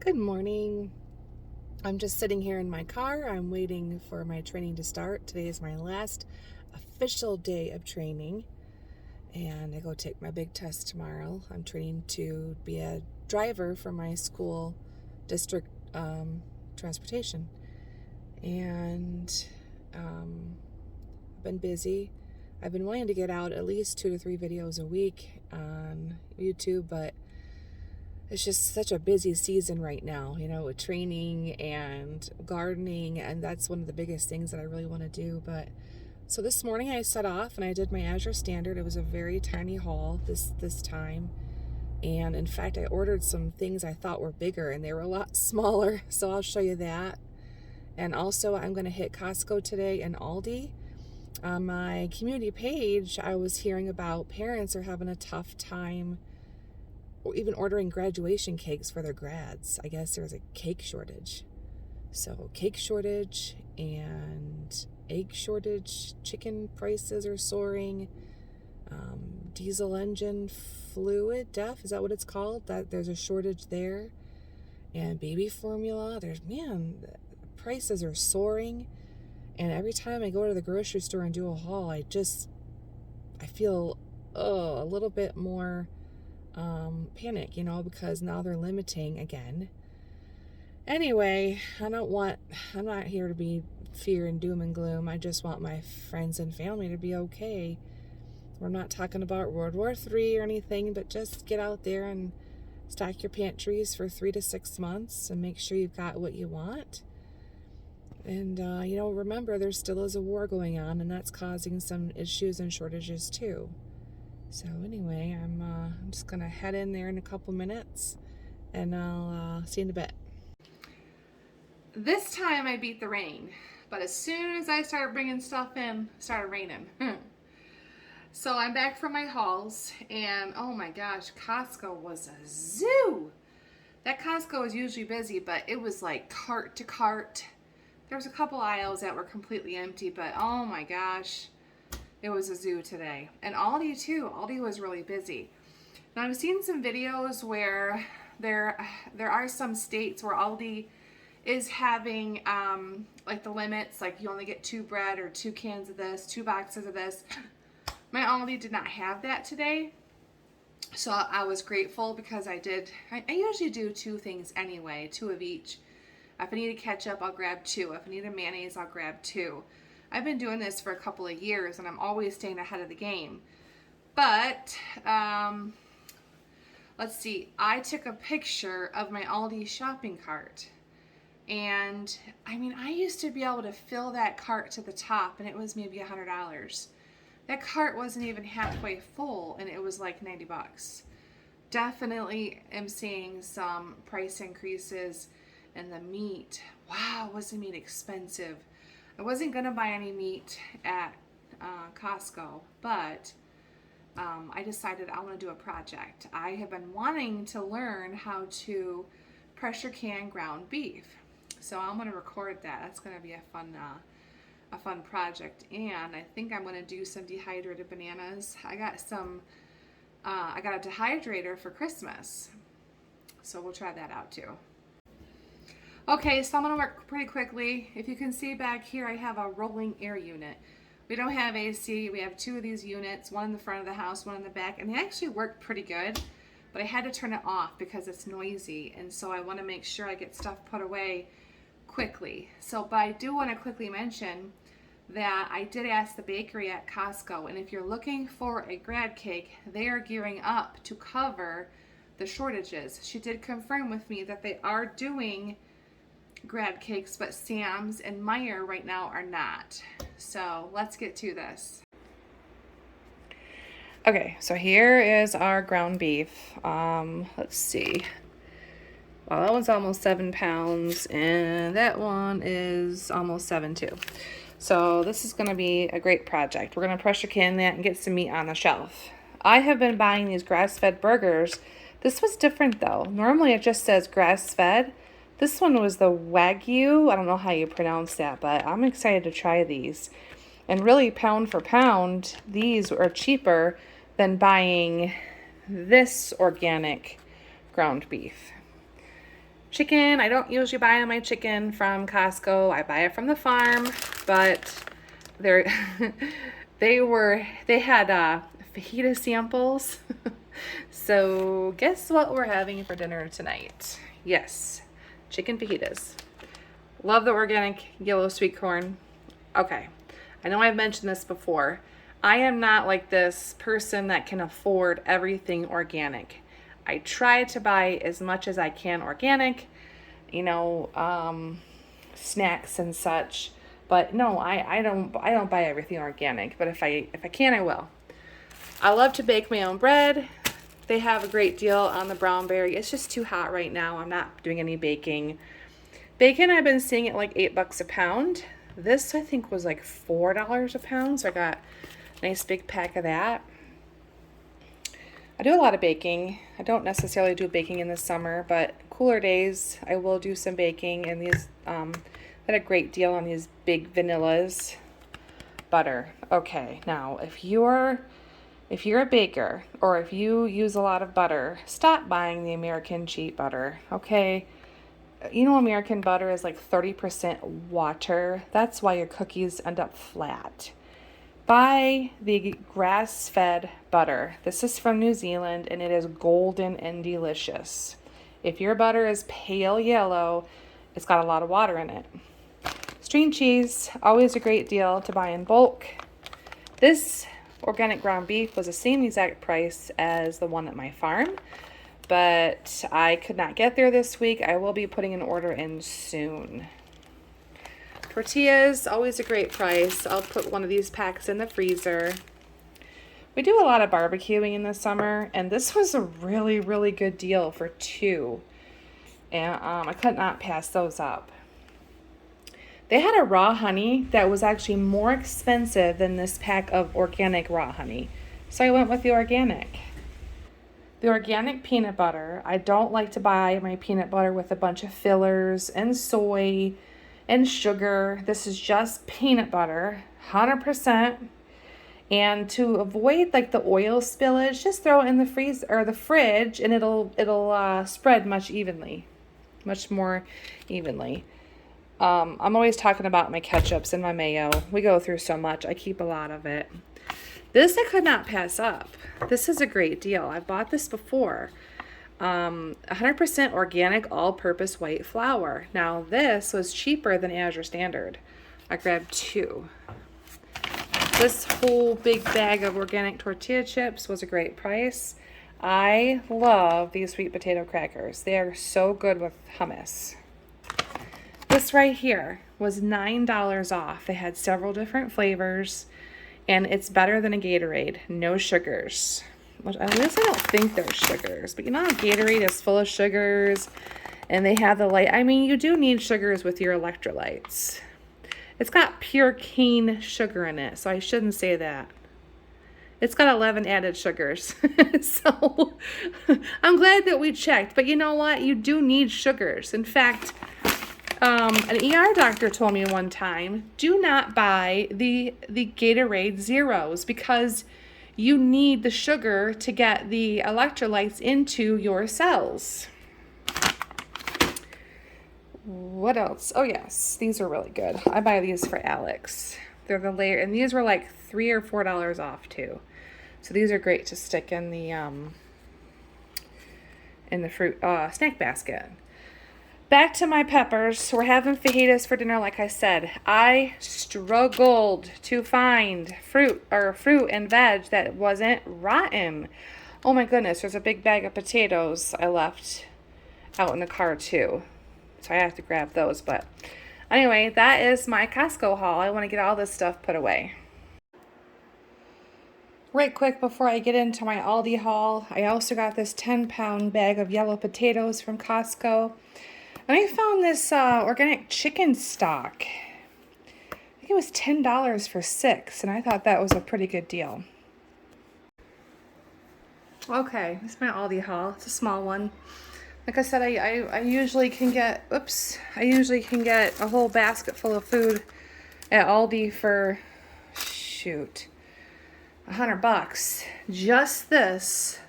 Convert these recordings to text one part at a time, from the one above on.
Good morning. I'm just sitting here in my car. I'm waiting for my training to start. Today is my last official day of training, and I go take my big test tomorrow. I'm training to be a driver for my school district transportation, and I've been busy. I've been wanting to get out at least 2 to 3 videos a week on YouTube, but it's just such a busy season right now, with training and gardening, and that's one of the biggest things that I really want to do. But so this morning I set off and I did my Azure Standard. It was a very tiny haul this time, and in fact I ordered some things I thought were bigger and they were a lot smaller, so I'll show you that. And also I'm going to hit Costco today and Aldi. On my community page, I was hearing about parents are having a tough time or even ordering graduation cakes for their grads. I guess there's a cake shortage. So cake shortage and egg shortage, chicken prices are soaring, diesel engine fluid, is that what it's called? That there's a shortage there. And baby formula, prices are soaring. And every time I go to the grocery store and do a haul, I feel a little bit more panic, because now they're limiting again. Anyway, I'm not here to be fear and doom and gloom. I just want my friends and family to be okay. We're not talking about World War III or anything, but just get out there and stock your pantries for 3 to 6 months and make sure you've got what you want. And, remember, there still is a war going on, and that's causing some issues and shortages too. So anyway, I'm just going to head in there in a couple minutes, and I'll see you in a bit. This time I beat the rain, but as soon as I started bringing stuff in, it started raining. So I'm back from my hauls, and oh my gosh, Costco was a zoo. That Costco is usually busy, but it was like cart to cart. There was a couple aisles that were completely empty, but oh my gosh, it was a zoo today. And Aldi too. Aldi was really busy. Now I've seen some videos where there are some states where Aldi is having like the limits, like you only get 2 bread or 2 cans of this, 2 boxes of this. My Aldi did not have that today. So I was grateful because I usually do 2 things anyway, 2 of each. If I need a ketchup, I'll grab 2. If I need a mayonnaise, I'll grab 2. I've been doing this for a couple of years, and I'm always staying ahead of the game. But, let's see. I took a picture of my Aldi shopping cart. And, I used to be able to fill that cart to the top, and it was maybe $100. That cart wasn't even halfway full, and it was like $90. Definitely am seeing some price increases. And the meat, wow, was the meat expensive. I wasn't going to buy any meat at Costco, but I decided I want to do a project. I have been wanting to learn how to pressure can ground beef. So I'm going to record that. That's going to be a fun project. And I think I'm going to do some dehydrated bananas. I got a dehydrator for Christmas. So we'll try that out too. Okay, so I'm going to work pretty quickly. If you can see back here, I have a rolling air unit. We don't have AC. We have 2 of these units, one in the front of the house, one in the back, and they actually work pretty good, but I had to turn it off because it's noisy, and so I want to make sure I get stuff put away quickly. But I do want to quickly mention that I did ask the bakery at Costco, and if you're looking for a grad cake, they are gearing up to cover the shortages. She did confirm with me that they are doing grad cakes, but Sam's and Meijer right now are not. So let's get to this. Okay, so here is our ground beef. Let's see. Well, that one's almost 7 pounds, and that one is almost 7 too. So this is going to be a great project. We're going to pressure can that and get some meat on the shelf. I have been buying these grass-fed burgers. This was different though. Normally it just says grass-fed. This one was the Wagyu. I don't know how you pronounce that, but I'm excited to try these. And really, pound for pound, these are cheaper than buying this organic ground beef. chicken. I don't usually buy my chicken from Costco. I buy it from the farm, but they're they had fajita samples. So guess what we're having for dinner tonight? Yes, chicken fajitas. Love the organic yellow sweet corn. Okay, I know I've mentioned this before. I am not like this person that can afford everything organic. I try to buy as much as I can organic, you know, snacks and such. But no, I don't buy everything organic. But if I can, I will. I love to bake my own bread. They have a great deal on the brown berry. It's just too hot right now. I'm not doing any baking. Bacon, I've been seeing it like $8 a pound. This I think was like $4 a pound. So I got a nice big pack of that. I do a lot of baking. I don't necessarily do baking in the summer, but cooler days I will do some baking. And these had a great deal on these big vanillas. Butter. Okay, now if you're a baker or if you use a lot of butter, stop buying the American cheap butter, okay? You know, American butter is like 30% water. That's why your cookies end up flat. Buy the grass-fed butter. This is from New Zealand and it is golden and delicious. If your butter is pale yellow, it's got a lot of water in it. String cheese, always a great deal to buy in bulk. This organic ground beef was the same exact price as the one at my farm, but I could not get there this week. I will be putting an order in soon. Tortillas, always a great price. I'll put one of these packs in the freezer. We do a lot of barbecuing in the summer, and this was a really, really good deal for 2. And I could not pass those up. They had a raw honey that was actually more expensive than this pack of organic raw honey. So I went with the organic. The organic peanut butter, I don't like to buy my peanut butter with a bunch of fillers and soy and sugar. This is just peanut butter, 100%. And to avoid like the oil spillage, just throw it in the freezer or the fridge and it'll spread much more evenly. I'm always talking about my ketchups and my mayo. We go through so much. I keep a lot of it. This I could not pass up. This is a great deal. I've bought this before. 100% organic all-purpose white flour. Now this was cheaper than Azure Standard. I grabbed 2. This whole big bag of organic tortilla chips was a great price. I love these sweet potato crackers. They are so good with hummus. This right here was $9 off. They had several different flavors, and it's better than a Gatorade. No sugars. Which I guess I don't think there's sugars, but you know how Gatorade is full of sugars, and they have the light. I mean, you do need sugars with your electrolytes. It's got pure cane sugar in it, so I shouldn't say that. It's got 11 added sugars. So I'm glad that we checked, but you know what? You do need sugars. In fact, an ER doctor told me one time, do not buy the Gatorade Zeros because you need the sugar to get the electrolytes into your cells. What else? Oh yes, these are really good. I buy these for Alex. They're the layer, and these were like $3 or $4 off too. So these are great to stick in the fruit snack basket. Back to my peppers. We're having fajitas for dinner, like I said. I struggled to find fruit and veg that wasn't rotten. Oh my goodness, there's a big bag of potatoes I left out in the car too. So I have to grab those. But anyway, that is my Costco haul. I want to get all this stuff put away. Right quick before I get into my Aldi haul, I also got this 10-pound bag of yellow potatoes from Costco. And I found this organic chicken stock. I think it was $10 for 6, and I thought that was a pretty good deal. Okay, this is my Aldi haul. It's a small one. Like I said, I usually can get, a whole basket full of food at Aldi for, $100. Just this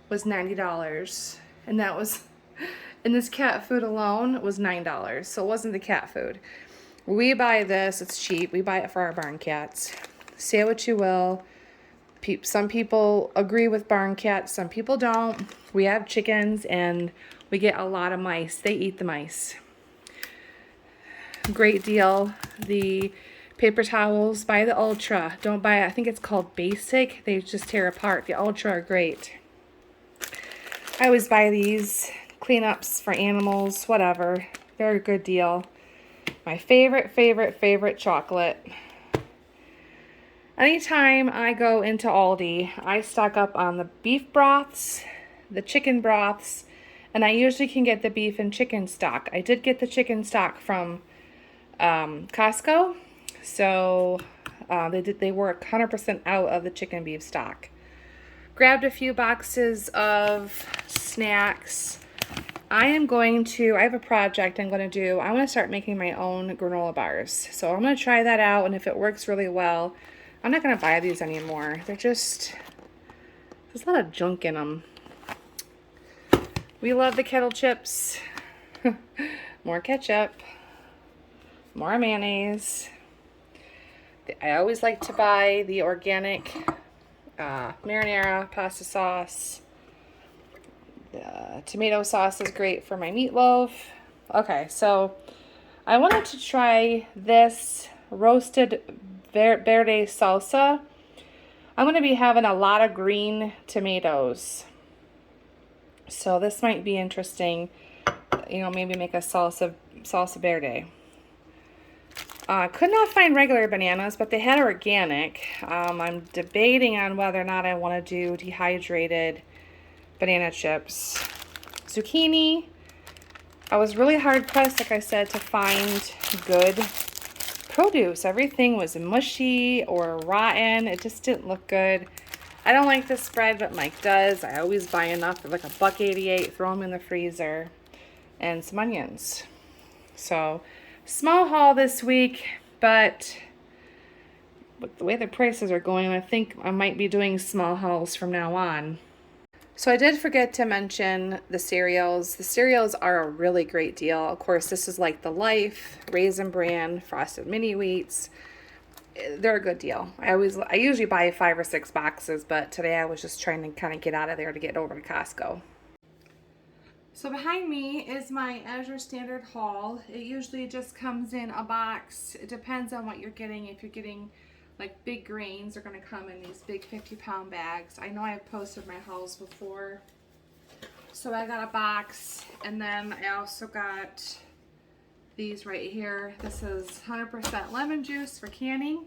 was $90, and that was And this cat food alone was $9, so it wasn't the cat food. We buy this, it's cheap. We buy it for our barn cats. Say what you will. Some people agree with barn cats, some people don't. We have chickens and we get a lot of mice. They eat the mice. Great deal. The paper towels, buy the Ultra. Don't buy, I think it's called Basic. They just tear apart. The Ultra are great. I always buy these cleanups for animals, whatever. They're a good deal. My favorite chocolate. Anytime I go into Aldi, I stock up on the beef broths, the chicken broths, and I usually can get the beef and chicken stock. I did get the chicken stock from Costco, so they were 100% out of the chicken beef stock. Grabbed a few boxes of snacks. I have a project I'm going to do. I want to start making my own granola bars. So I'm going to try that out, and if it works really well, I'm not going to buy these anymore. There's a lot of junk in them. We love the kettle chips. More ketchup. More mayonnaise. I always like to buy the organic marinara pasta sauce. The tomato sauce is great for my meatloaf. Okay, so I wanted to try this roasted verde salsa. I'm going to be having a lot of green tomatoes. So this might be interesting. You know, maybe make a salsa verde. Could not find regular bananas, but they had organic. I'm debating on whether or not I want to do dehydrated banana chips. Zucchini. I was really hard pressed, like I said, to find good produce. Everything was mushy or rotten. It just didn't look good. I don't like the spread, but Mike does. I always buy enough for like $1.88, throw them in the freezer, and some onions. So small haul this week, but with the way the prices are going, I think I might be doing small hauls from now on. So I did forget to mention the cereals. The cereals are a really great deal. Of course, this is like the Life, Raisin Bran, Frosted Mini Wheats. They're a good deal. I usually buy 5 or 6 boxes, but today I was just trying to kind of get out of there to get over to Costco. So behind me is my Azure Standard haul. It usually just comes in a box. It depends on what you're getting. If you're getting like big grains, they're going to come in these big 50-pound bags. I know I've posted my hauls before. So I got a box, and then I also got these right here. This is 100% lemon juice for canning.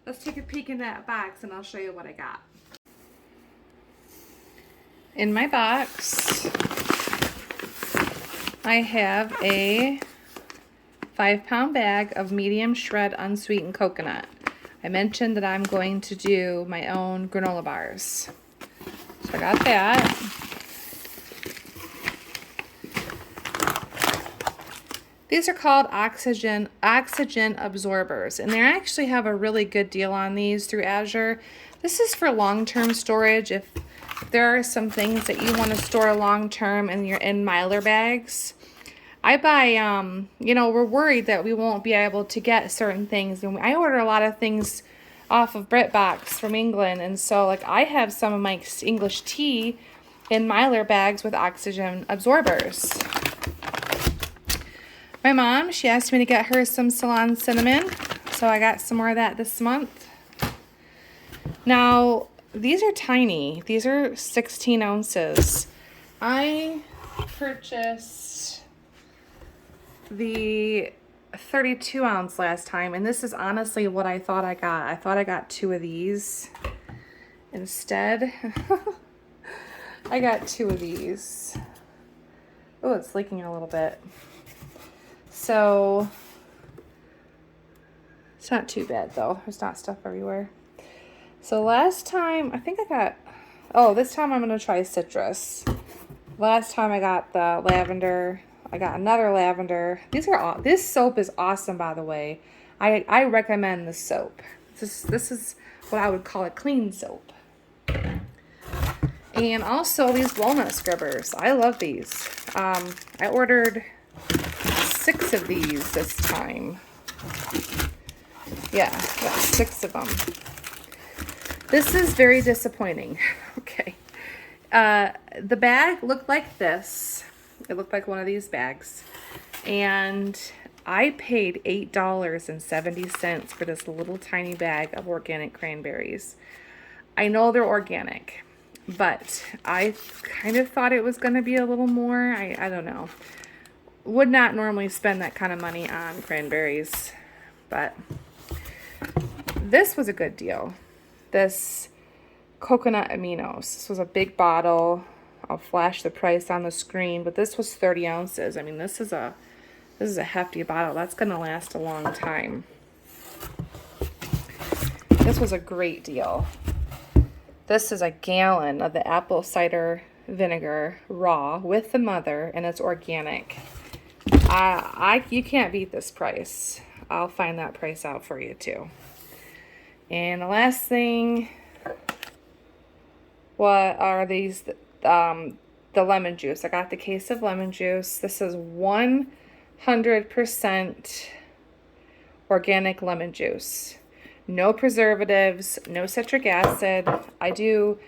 Let's take a peek in that box and I'll show you what I got. In my box, I have a 5-pound bag of medium shred unsweetened coconut. I mentioned that I'm going to do my own granola bars. So I got that. These are called oxygen absorbers, and they actually have a really good deal on these through Azure. This is for long-term storage. If there are some things that you want to store long-term and you're in Mylar bags, I buy, we're worried that we won't be able to get certain things. And I order a lot of things off of BritBox from England. And so, like, I have some of my English tea in Mylar bags with oxygen absorbers. My mom, she asked me to get her some Ceylon cinnamon. So I got some more of that this month. Now, these are tiny. These are 16 ounces. I purchased the 32 ounce last time, and this is honestly what I thought I got. I thought I got 2 of these. Instead, I got 2 of these. Oh, it's leaking a little bit. So, it's not too bad though. There's not stuff everywhere. So last time, I think I got, this time I'm going to try citrus. Last time I got the lavender. I got another lavender. This soap is awesome, by the way. I recommend this soap. This is what I would call a clean soap. And also these walnut scrubbers. I love these. I ordered 6 of these this time. Yeah, got 6 of them. This is very disappointing. Okay. The bag looked like this. It looked like one of these bags. And I paid $8.70 for this little tiny bag of organic cranberries. I know they're organic, but I kind of thought it was going to be a little more. I don't know. Would not normally spend that kind of money on cranberries, but this was a good deal. This coconut aminos. This was a big bottle. I'll flash the price on the screen, but this was 30 ounces. I mean, this is a hefty bottle. That's going to last a long time. This was a great deal. This is a gallon of the apple cider vinegar raw with the mother, and it's organic. You can't beat this price. I'll find that price out for you too. And the last thing, what are these? The lemon juice. I got the case of lemon juice. This is 100% organic lemon juice. No preservatives, no citric acid. I do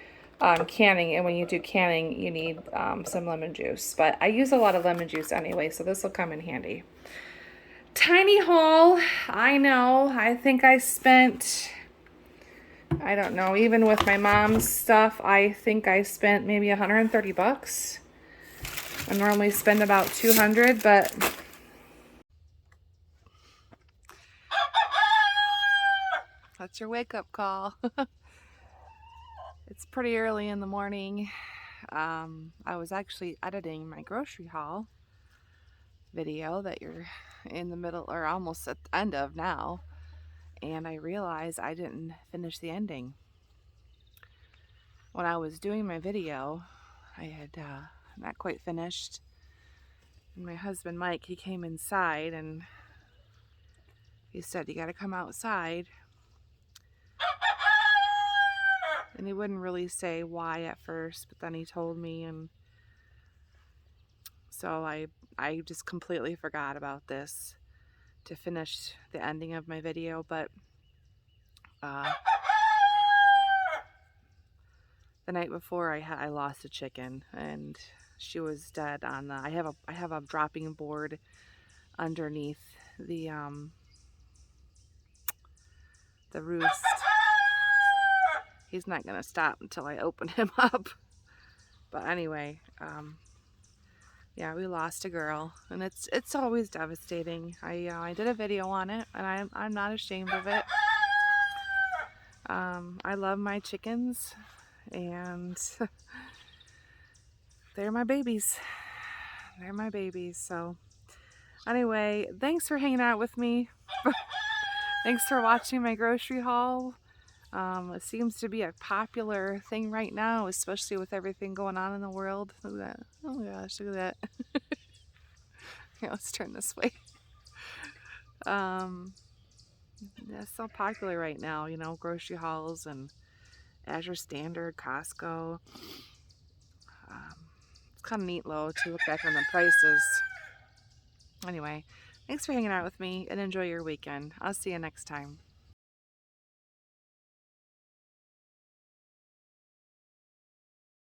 canning, and when you do canning, you need some lemon juice. But I use a lot of lemon juice anyway, so this will come in handy. Tiny haul, I know. I think I spent, I don't know, even with my mom's stuff, I think I spent maybe 130 bucks. I normally spend about 200, but that's your wake-up call. It's pretty early in the morning. I was actually editing my grocery haul video that you're in the middle or almost at the end of now, and I realized I didn't finish the ending. When I was doing my video, I had not quite finished, and my husband Mike, he came inside and he said, "You got to come outside." And he wouldn't really say why at first, but then he told me, and so I just completely forgot about this to finish the ending of my video. But the night before, I lost a chicken, and she was dead on the. I have a dropping board underneath the roost. He's not gonna stop until I open him up. But anyway, yeah, we lost a girl, and it's always devastating. I did a video on it, and I'm not ashamed of it. I love my chickens, and they're my babies. They're my babies. So anyway, thanks for hanging out with me. Thanks for watching my grocery haul. It seems to be a popular thing right now, especially with everything going on in the world. Look at that. Oh my gosh, look at that. Here, let's turn this way. Yeah, it's so popular right now, you know, grocery hauls and Azure Standard, Costco. It's kind of neat, though, to look back on the prices. Anyway, thanks for hanging out with me, and enjoy your weekend. I'll see you next time.